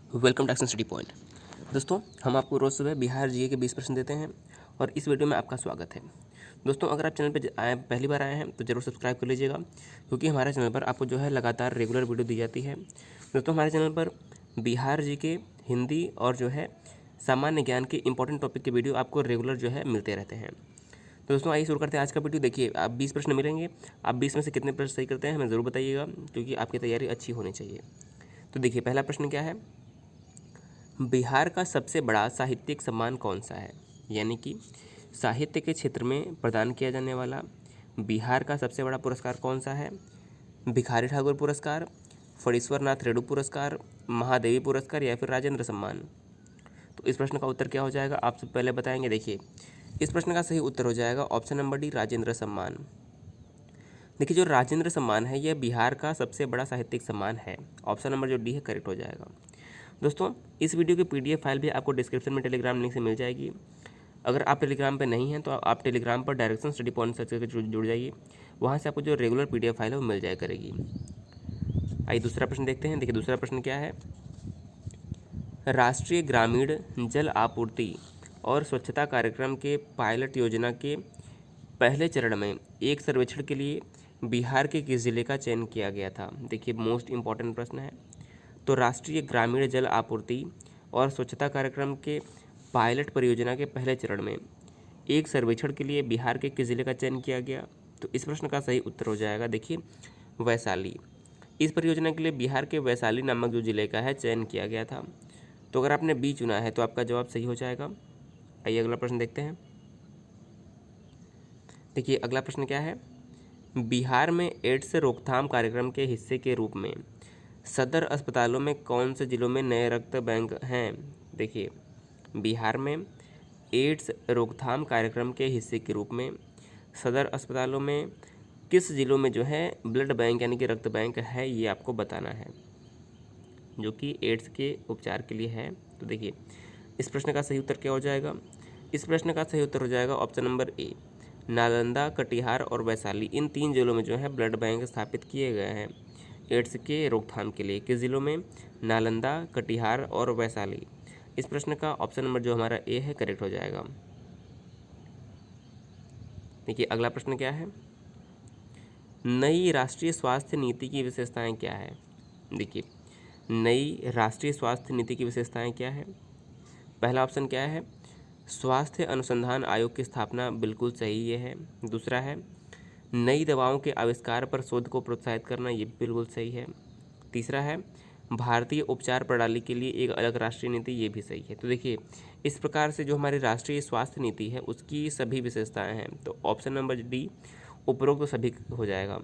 Welcome to action study point. दोस्तों, हम आपको रोज़ सुबह बिहार जीके के 20 प्रश्न देते हैं और इस वीडियो में आपका स्वागत है। दोस्तों, अगर आप चैनल पर पहली बार आए हैं तो ज़रूर सब्सक्राइब कर लीजिएगा, क्योंकि हमारे चैनल पर आपको जो है लगातार रेगुलर वीडियो दी जाती है। दोस्तों, हमारे चैनल पर बिहार जीके, हिंदी और जो है सामान्य ज्ञान के इंपॉर्टेंट टॉपिक के वीडियो आपको रेगुलर जो है मिलते रहते हैं। तो दोस्तों, आइए शुरू करते हैं आज का वीडियो। देखिए, आप 20 प्रश्न मिलेंगे। आप 20 में से कितने प्रश्न सही करते हैं हमें ज़रूर बताइएगा, क्योंकि आपकी तैयारी अच्छी होनी चाहिए। तो देखिए, पहला प्रश्न क्या है, बिहार का सबसे बड़ा साहित्यिक सम्मान कौन सा है? यानी कि साहित्य के क्षेत्र में प्रदान किया जाने वाला बिहार का सबसे बड़ा पुरस्कार कौन सा है? भिखारी ठाकुर पुरस्कार, फणीश्वर नाथ रेणु पुरस्कार, महादेवी पुरस्कार या फिर राजेंद्र सम्मान? तो इस प्रश्न का उत्तर क्या हो जाएगा, आप सब पहले बताएंगे। देखिए, इस प्रश्न का सही उत्तर हो जाएगा ऑप्शन नंबर डी, राजेंद्र सम्मान। देखिए, जो राजेंद्र सम्मान है यह बिहार का सबसे बड़ा साहित्यिक सम्मान है। ऑप्शन नंबर जो डी है करेक्ट हो जाएगा। दोस्तों, इस वीडियो की पीडीएफ फाइल भी आपको डिस्क्रिप्शन में टेलीग्राम लिंक से मिल जाएगी। अगर आप टेलीग्राम पे नहीं हैं तो आप टेलीग्राम पर डायरेक्शन स्टडी पॉइंट सर्च करके जुड़ जाइए। वहाँ से आपको जो रेगुलर पीडीएफ फाइल है वो मिल जाया करेगी। आइए दूसरा प्रश्न देखते हैं। देखिए, दूसरा प्रश्न क्या है, राष्ट्रीय ग्रामीण जल आपूर्ति और स्वच्छता कार्यक्रम के पायलट योजना के पहले चरण में एक सर्वेक्षण के लिए बिहार के किस जिले का चयन किया गया था? देखिए, मोस्ट इम्पॉर्टेंट प्रश्न है। तो राष्ट्रीय ग्रामीण जल आपूर्ति और स्वच्छता कार्यक्रम के पायलट परियोजना के पहले चरण में एक सर्वेक्षण के लिए बिहार के किस जिले का चयन किया गया? तो इस प्रश्न का सही उत्तर हो जाएगा, देखिए, वैशाली। इस परियोजना के लिए बिहार के वैशाली नामक जो जिले का है चयन किया गया था। तो अगर आपने बी चुना है तो आपका जवाब सही हो जाएगा। आइए अगला प्रश्न देखते हैं। देखिए, अगला प्रश्न क्या है, बिहार में एड्स रोकथाम कार्यक्रम के हिस्से के रूप में सदर अस्पतालों में कौन से जिलों में नए रक्त बैंक हैं? देखिए, बिहार में एड्स रोकथाम कार्यक्रम के हिस्से के रूप में सदर अस्पतालों में किस जिलों में जो है ब्लड बैंक यानी कि रक्त बैंक है, ये आपको बताना है, जो कि एड्स के उपचार के लिए है। तो देखिए, इस प्रश्न का सही उत्तर क्या हो जाएगा? इस प्रश्न का सही उत्तर हो जाएगा option number A, Nalanda, Katihar और वैशाली। इन 3 जिलों में जो है ब्लड बैंक स्थापित किए गए हैं एड्स के रोकथाम के लिए। किस जिलों में? नालंदा, कटिहार और वैशाली। इस प्रश्न का ऑप्शन नंबर जो हमारा ए है करेक्ट हो जाएगा। देखिए, अगला प्रश्न क्या है, नई राष्ट्रीय स्वास्थ्य नीति की विशेषताएं क्या है? देखिए, नई राष्ट्रीय स्वास्थ्य नीति की विशेषताएं क्या है? पहला ऑप्शन क्या है, स्वास्थ्य अनुसंधान आयोग की स्थापना, बिल्कुल सही ये है। दूसरा है, नई दवाओं के आविष्कार पर शोध को प्रोत्साहित करना, ये बिल्कुल सही है। तीसरा है, भारतीय उपचार प्रणाली के लिए एक अलग राष्ट्रीय नीति, ये भी सही है। तो देखिए, इस प्रकार से जो हमारी राष्ट्रीय स्वास्थ्य नीति है उसकी सभी विशेषताएं हैं। तो ऑप्शन नंबर डी उपरोक्त तो सभी हो जाएगा।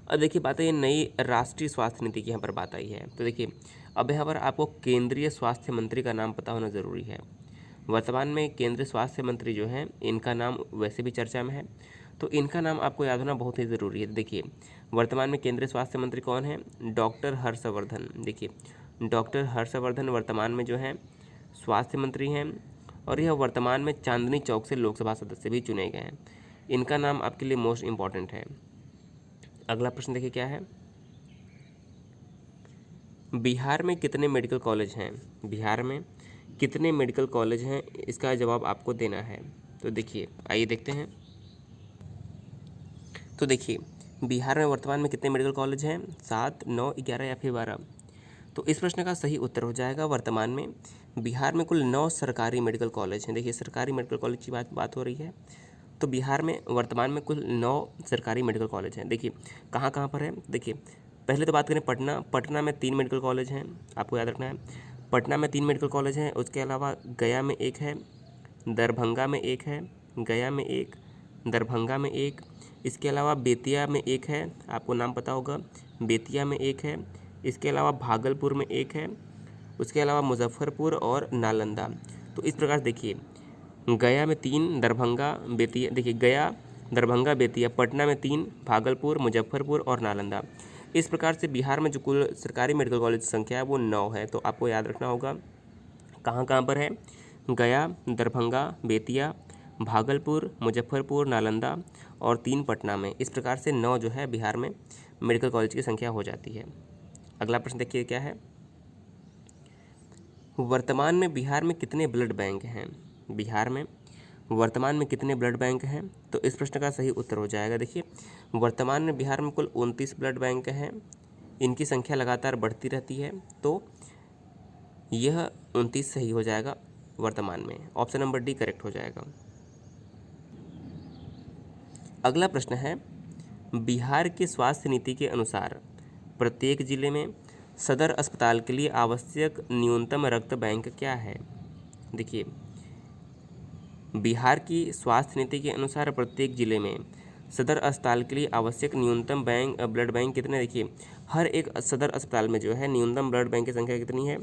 अब देखिए, बात है नई राष्ट्रीय स्वास्थ्य नीति की, यहाँ पर बात आई है। तो देखिए, अब यहाँ पर आपको केंद्रीय स्वास्थ्य मंत्री का नाम पता होना ज़रूरी है। वर्तमान में केंद्रीय स्वास्थ्य मंत्री जो हैं इनका नाम वैसे भी चर्चा में है, तो इनका नाम आपको याद होना बहुत ही ज़रूरी है। देखिए, वर्तमान में केंद्रीय स्वास्थ्य मंत्री कौन है? डॉक्टर हर्षवर्धन। देखिए, डॉक्टर हर्षवर्धन वर्तमान में जो है स्वास्थ्य मंत्री हैं और यह वर्तमान में चांदनी चौक से लोकसभा सदस्य भी चुने गए हैं। इनका नाम आपके लिए मोस्ट इम्पॉर्टेंट है। अगला प्रश्न देखिए क्या है, बिहार में कितने मेडिकल कॉलेज हैं? बिहार में कितने मेडिकल कॉलेज हैं, इसका जवाब आपको देना है। तो देखिए, आइए देखते हैं। तो देखिए, बिहार में वर्तमान में कितने मेडिकल कॉलेज हैं? 7, 9, 11 या फिर 12? तो इस प्रश्न का सही उत्तर हो जाएगा, वर्तमान में बिहार में कुल 9 सरकारी मेडिकल कॉलेज हैं। देखिए, सरकारी मेडिकल कॉलेज की बात हो रही है। तो बिहार में वर्तमान में कुल 9 सरकारी मेडिकल कॉलेज हैं। देखिए, कहाँ कहाँ पर है? देखिए, पहले तो बात करें पटना में 3 मेडिकल कॉलेज हैं, आपको याद रखना है। पटना में 3 मेडिकल कॉलेज हैं। उसके अलावा गया में 1 है, दरभंगा में 1 है, गया में 1, दरभंगा में 1। इसके अलावा बेतिया में 1 है, आपको नाम पता होगा, बेतिया में 1 है। इसके अलावा भागलपुर में 1 है। उसके अलावा मुजफ्फरपुर और नालंदा। तो इस प्रकार देखिए, गया में 3, दरभंगा, बेतिया, देखिए गया, दरभंगा, बेतिया, पटना में 3, भागलपुर, मुजफ्फरपुर और नालंदा। इस प्रकार से बिहार में जो कुल सरकारी मेडिकल कॉलेज संख्या है वो 9 है। तो आपको याद रखना होगा कहाँ कहाँ पर है, गया, दरभंगा, बेतिया, भागलपुर, मुजफ्फरपुर, नालंदा और 3 पटना में। इस प्रकार से 9 जो है बिहार में मेडिकल कॉलेज की संख्या हो जाती है। अगला प्रश्न देखिए क्या है, वर्तमान में बिहार में कितने ब्लड बैंक हैं? बिहार में वर्तमान में कितने ब्लड बैंक हैं? तो इस प्रश्न का सही उत्तर हो जाएगा, देखिए वर्तमान में बिहार में कुल 29 ब्लड बैंक हैं। इनकी संख्या लगातार बढ़ती रहती है, तो यह 29 सही हो जाएगा वर्तमान में। ऑप्शन नंबर डी करेक्ट हो जाएगा। अगला प्रश्न है, बिहार की स्वास्थ्य नीति के अनुसार प्रत्येक जिले में सदर अस्पताल के लिए आवश्यक न्यूनतम रक्त बैंक क्या है? देखिए बिहार की स्वास्थ्य नीति के अनुसार प्रत्येक जिले में सदर अस्पताल के लिए आवश्यक न्यूनतम ब्लड बैंक कितने? देखिए हर एक सदर अस्पताल में जो है न्यूनतम ब्लड बैंक की संख्या कितनी है?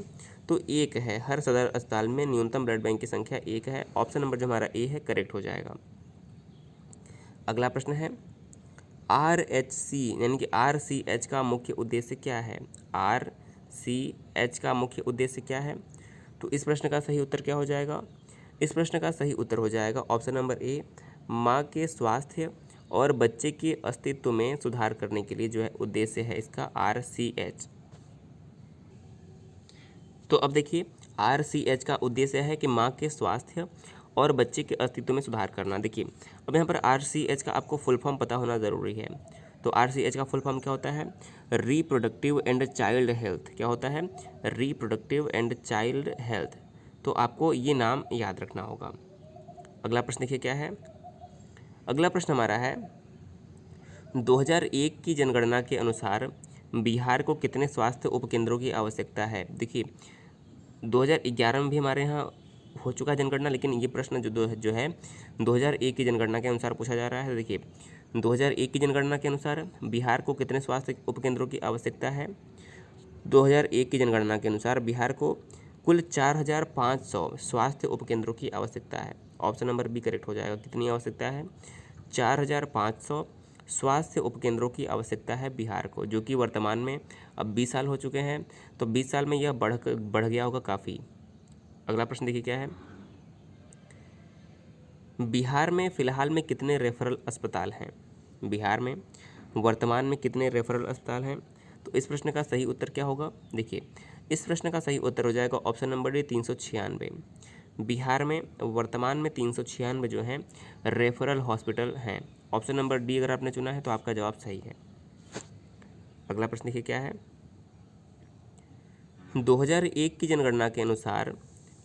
तो एक है। हर सदर अस्पताल में न्यूनतम ब्लड बैंक की संख्या एक है। ऑप्शन नंबर जो हमारा ए है करेक्ट हो जाएगा। अगला प्रश्न है, RHC यानी कि RCH का मुख्य उद्देश्य क्या है? RCH का मुख्य उद्देश्य क्या है? तो इस प्रश्न का सही उत्तर क्या हो जाएगा? इस प्रश्न का सही उत्तर हो जाएगा ऑप्शन नंबर ए, माँ के स्वास्थ्य और बच्चे के अस्तित्व में सुधार करने के लिए जो है उद्देश्य है इसका RCH। तो अब देखिए RCH का उद्देश्य है कि माँ के स्वास्थ्य और बच्चे के अस्तित्व में सुधार करना। देखिए अब यहाँ पर RCH का आपको फुल फॉर्म पता होना ज़रूरी है। तो RCH का फुल फॉर्म क्या होता है? Reproductive and child health. क्या होता है? Reproductive and child health. तो आपको ये नाम याद रखना होगा। अगला प्रश्न देखिए क्या है। अगला प्रश्न हमारा है, 2001 की जनगणना के अनुसार बिहार को कितने स्वास्थ्य उपकेंद्रों की आवश्यकता है? देखिए 2011 में भी हमारे यहाँ हो चुका है जनगणना, लेकिन ये प्रश्न जो है 2001 की जनगणना के अनुसार पूछा जा रहा है। देखिए 2001 की जनगणना के अनुसार बिहार को कितने स्वास्थ्य उपकेंद्रों की आवश्यकता है? 2001 की जनगणना के अनुसार बिहार को कुल 4500 स्वास्थ्य उपकेंद्रों की आवश्यकता है। ऑप्शन नंबर बी करेक्ट हो जाएगा। कितनी आवश्यकता है? 4500 स्वास्थ्य उपकेंद्रों की आवश्यकता है बिहार को, जो कि वर्तमान में अब 20 साल हो चुके हैं, तो 20 साल में यह बढ़ गया होगा काफ़ी। अगला प्रश्न देखिए क्या है, बिहार में फ़िलहाल में कितने रेफरल अस्पताल हैं? बिहार में वर्तमान में कितने रेफरल अस्पताल हैं? तो इस प्रश्न का सही उत्तर क्या होगा? देखिए इस प्रश्न का सही उत्तर हो जाएगा ऑप्शन नंबर डी 396। बिहार में वर्तमान में 396 जो हैं रेफरल हॉस्पिटल हैं। ऑप्शन नंबर डी अगर आपने चुना है तो आपका जवाब सही है। अगला प्रश्न देखिए क्या है, 2001 की जनगणना के अनुसार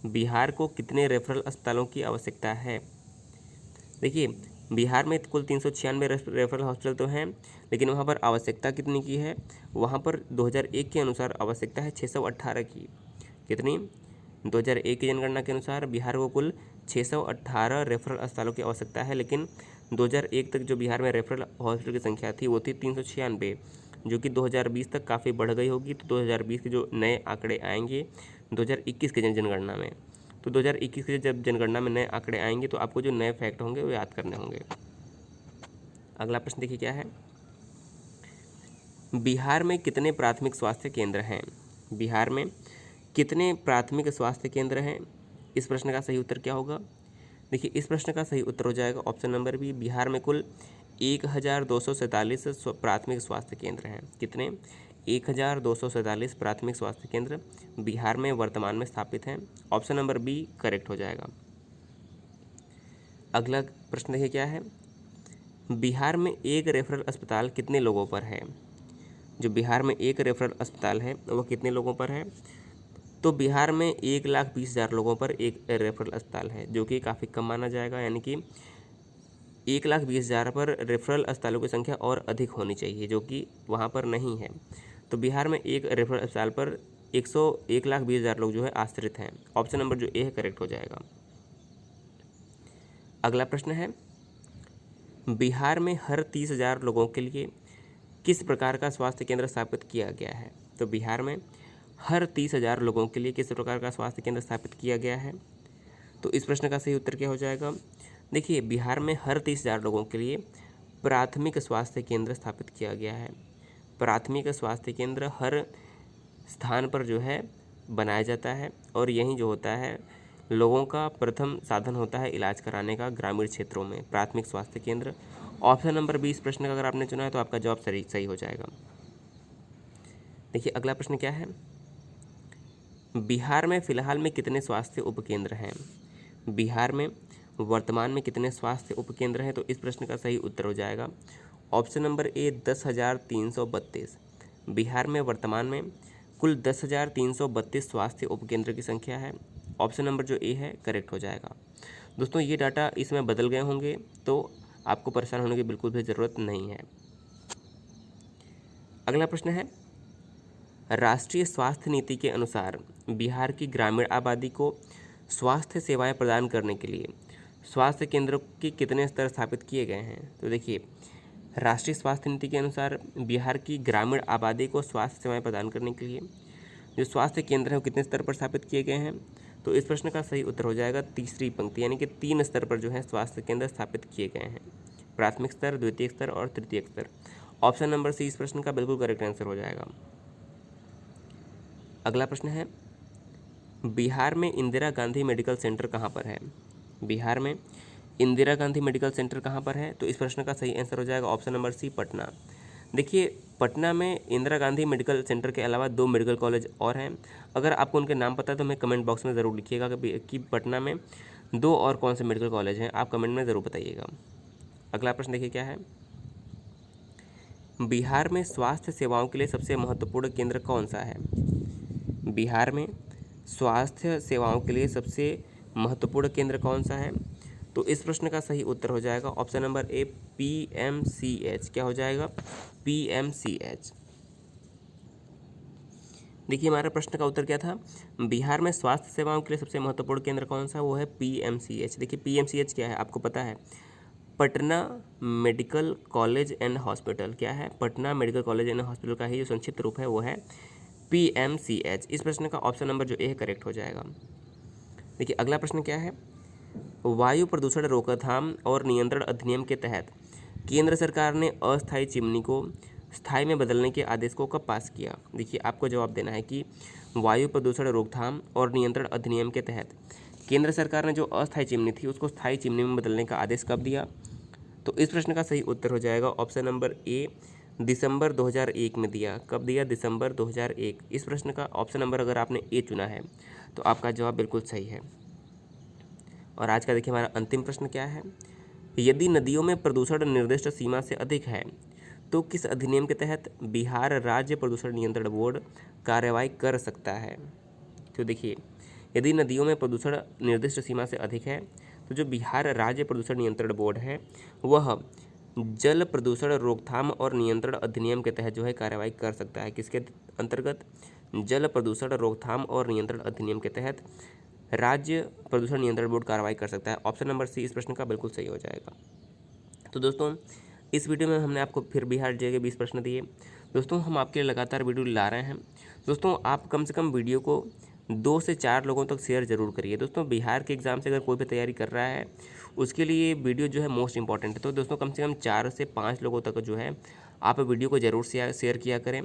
बिहार को कितने रेफरल अस्पतालों की आवश्यकता है? देखिए बिहार में कुल 396 रेफरल हॉस्पिटल तो हैं, लेकिन वहाँ पर आवश्यकता कितनी की है? वहाँ पर 2001 के अनुसार आवश्यकता है 618 की। कितनी? 2001 की जनगणना के अनुसार बिहार को कुल 618 रेफरल अस्पतालों की आवश्यकता है, लेकिन 2001 तक जो बिहार में रेफरल हॉस्पिटल की संख्या थी वो थी 396, जो कि 2020 तक काफ़ी बढ़ गई होगी। तो 2020 के जो नए आंकड़े आएंगे 2021 के जनगणना में, तो 2021 के जब जनगणना में नए आंकड़े आएंगे तो आपको जो नए फैक्ट होंगे वो याद करने होंगे। अगला प्रश्न देखिए क्या है, बिहार में कितने प्राथमिक स्वास्थ्य केंद्र हैं? बिहार में कितने प्राथमिक स्वास्थ्य केंद्र हैं? इस प्रश्न का सही उत्तर क्या होगा? देखिए इस प्रश्न का सही उत्तर हो जाएगा ऑप्शन नंबर बी, बिहार में कुल 1247 प्राथमिक स्वास्थ्य केंद्र हैं। कितने? 1247 प्राथमिक स्वास्थ्य केंद्र बिहार में वर्तमान में स्थापित हैं। ऑप्शन नंबर बी करेक्ट हो जाएगा। अगला प्रश्न देखिए क्या है, बिहार में एक रेफरल अस्पताल कितने लोगों पर है? जो बिहार में एक रेफरल अस्पताल है वह कितने लोगों पर है? तो बिहार में 1,20,000 लोगों पर एक रेफरल अस्पताल है, जो कि काफ़ी कम माना जाएगा। यानी कि 1,20,000 पर रेफरल अस्पतालों की संख्या और अधिक होनी चाहिए, जो कि वहाँ पर नहीं है। तो बिहार में एक रेफरल अस्पताल पर 1,20,000 लोग जो है आश्रित हैं। ऑप्शन नंबर जो ए है करेक्ट हो जाएगा। अगला प्रश्न है, बिहार में हर 30,000 लोगों के लिए किस प्रकार का स्वास्थ्य केंद्र स्थापित किया गया है? तो बिहार में हर 30,000 लोगों के लिए किस प्रकार का स्वास्थ्य केंद्र स्थापित किया गया है? तो इस प्रश्न का सही उत्तर क्या हो जाएगा? देखिए बिहार में हर 30,000 लोगों के लिए प्राथमिक स्वास्थ्य केंद्र स्थापित किया गया है। प्राथमिक स्वास्थ्य केंद्र हर स्थान पर जो है बनाया जाता है, और यही जो होता है लोगों का प्रथम साधन होता है इलाज कराने का ग्रामीण क्षेत्रों में, प्राथमिक स्वास्थ्य केंद्र। ऑप्शन नंबर 20 प्रश्न का अगर आपने चुना है तो आपका जवाब सही हो जाएगा। देखिए अगला प्रश्न क्या है, बिहार में फ़िलहाल में कितने स्वास्थ्य उपकेंद्र हैं? बिहार में वर्तमान में कितने स्वास्थ्य उपकेंद्र हैं? तो इस प्रश्न का सही उत्तर हो जाएगा ऑप्शन नंबर ए 10,332। बिहार में वर्तमान में कुल 10,332 स्वास्थ्य उपकेंद्र की संख्या है। ऑप्शन नंबर जो ए है करेक्ट हो जाएगा। दोस्तों ये डाटा इसमें बदल गए होंगे तो आपको परेशान होने की बिल्कुल भी ज़रूरत नहीं है। अगला प्रश्न है, राष्ट्रीय स्वास्थ्य नीति के अनुसार बिहार की ग्रामीण आबादी को स्वास्थ्य सेवाएं प्रदान करने के लिए स्वास्थ्य केंद्रों के कितने स्तर स्थापित किए गए हैं? तो देखिए, राष्ट्रीय स्वास्थ्य नीति के अनुसार बिहार की ग्रामीण आबादी को स्वास्थ्य सेवाएं प्रदान करने के लिए जो स्वास्थ्य केंद्र हैं वो कितने स्तर पर स्थापित किए गए हैं? तो इस प्रश्न का सही उत्तर हो जाएगा तीसरी पंक्ति, यानी कि 3 स्तर पर जो है स्वास्थ्य केंद्र स्थापित किए गए हैं। प्राथमिक स्तर, द्वितीय स्तर और तृतीय स्तर। ऑप्शन नंबर सी इस प्रश्न का बिल्कुल करेक्ट आंसर हो जाएगा। अगला प्रश्न है, बिहार में इंदिरा गांधी मेडिकल सेंटर कहाँ पर है? बिहार में इंदिरा गांधी मेडिकल सेंटर कहाँ पर है? तो इस प्रश्न का सही आंसर हो जाएगा ऑप्शन नंबर सी पटना। देखिए, पटना में इंदिरा गांधी मेडिकल सेंटर के अलावा 2 मेडिकल कॉलेज और हैं। अगर आपको उनके नाम पता है तो हमें कमेंट बॉक्स में ज़रूर लिखिएगा कि पटना में 2 और कौन से मेडिकल कॉलेज हैं, आप कमेंट में ज़रूर बताइएगा। अगला प्रश्न देखिए क्या है, बिहार में स्वास्थ्य सेवाओं के लिए सबसे महत्वपूर्ण केंद्र कौन सा है? बिहार में स्वास्थ्य सेवाओं के लिए सबसे महत्वपूर्ण केंद्र कौन सा है? तो इस प्रश्न का सही उत्तर हो जाएगा ऑप्शन नंबर ए PMCH। क्या हो जाएगा? PMCH। देखिए, हमारा प्रश्न का उत्तर क्या था? बिहार में स्वास्थ्य सेवाओं के लिए सबसे महत्वपूर्ण केंद्र कौन सा? वो है PMCH। देखिए, PMCH क्या है आपको पता है? Patna medical college and hospital. क्या है? Patna medical college and hospital का ही जो संक्षिप्त रूप है वो है PMCH। इस प्रश्न का ऑप्शन नंबर जो ए है करेक्ट हो जाएगा। देखिए, अगला प्रश्न क्या है, वायु प्रदूषण रोकथाम और नियंत्रण अधिनियम के तहत केंद्र सरकार ने अस्थायी चिमनी को स्थायी में बदलने के आदेश को कब पास किया? देखिए, आपको जवाब देना है कि वायु प्रदूषण रोकथाम और नियंत्रण अधिनियम के तहत केंद्र सरकार ने जो अस्थायी चिमनी थी उसको स्थायी चिमनी में बदलने का आदेश कब दिया? तो इस प्रश्न का सही उत्तर हो जाएगा ऑप्शन नंबर ए दिसंबर 2001 में दिया। कब दिया? दिसंबर 2001। इस प्रश्न का ऑप्शन नंबर अगर आपने ए चुना है तो आपका जवाब बिल्कुल सही है। और आज का देखिए हमारा अंतिम प्रश्न क्या है, यदि नदियों में प्रदूषण निर्दिष्ट सीमा से अधिक है तो किस अधिनियम के तहत बिहार राज्य प्रदूषण नियंत्रण बोर्ड कार्रवाई कर सकता है? तो देखिए, यदि नदियों में प्रदूषण निर्दिष्ट सीमा से अधिक है तो जो बिहार राज्य प्रदूषण नियंत्रण बोर्ड है वह जल प्रदूषण रोकथाम और नियंत्रण अधिनियम के तहत जो है कार्रवाई कर सकता है। किसके अंतर्गत? जल प्रदूषण रोकथाम और नियंत्रण अधिनियम के तहत राज्य प्रदूषण नियंत्रण बोर्ड कार्रवाई कर सकता है। ऑप्शन नंबर सी इस प्रश्न का बिल्कुल सही हो जाएगा। तो दोस्तों, इस वीडियो में हमने आपको फिर बिहार जे के 20 प्रश्न दिए। दोस्तों, हम आपके लिए लगातार वीडियो ला रहे हैं। दोस्तों, आप कम से कम वीडियो को 2 से 4 लोगों तक शेयर ज़रूर करिए। दोस्तों, बिहार के एग्ज़ाम से अगर कोई भी तैयारी कर रहा है उसके लिए वीडियो जो है मोस्ट इंपॉर्टेंट है। तो दोस्तों, कम से कम 4 से 5 लोगों तक जो है आप वीडियो को ज़रूर शेयर किया करें,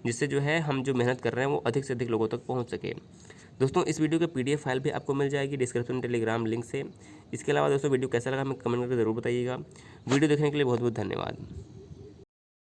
जिससे जो है हम जो मेहनत कर रहे हैं वो अधिक से अधिक लोगों तक पहुँच सके। दोस्तों, इस वीडियो की PDF फाइल भी आपको मिल जाएगी डिस्क्रिप्शन टेलीग्राम लिंक से। इसके अलावा दोस्तों, वीडियो कैसा लगा हमें कमेंट करके ज़रूर बताइएगा। वीडियो देखने के लिए बहुत बहुत धन्यवाद।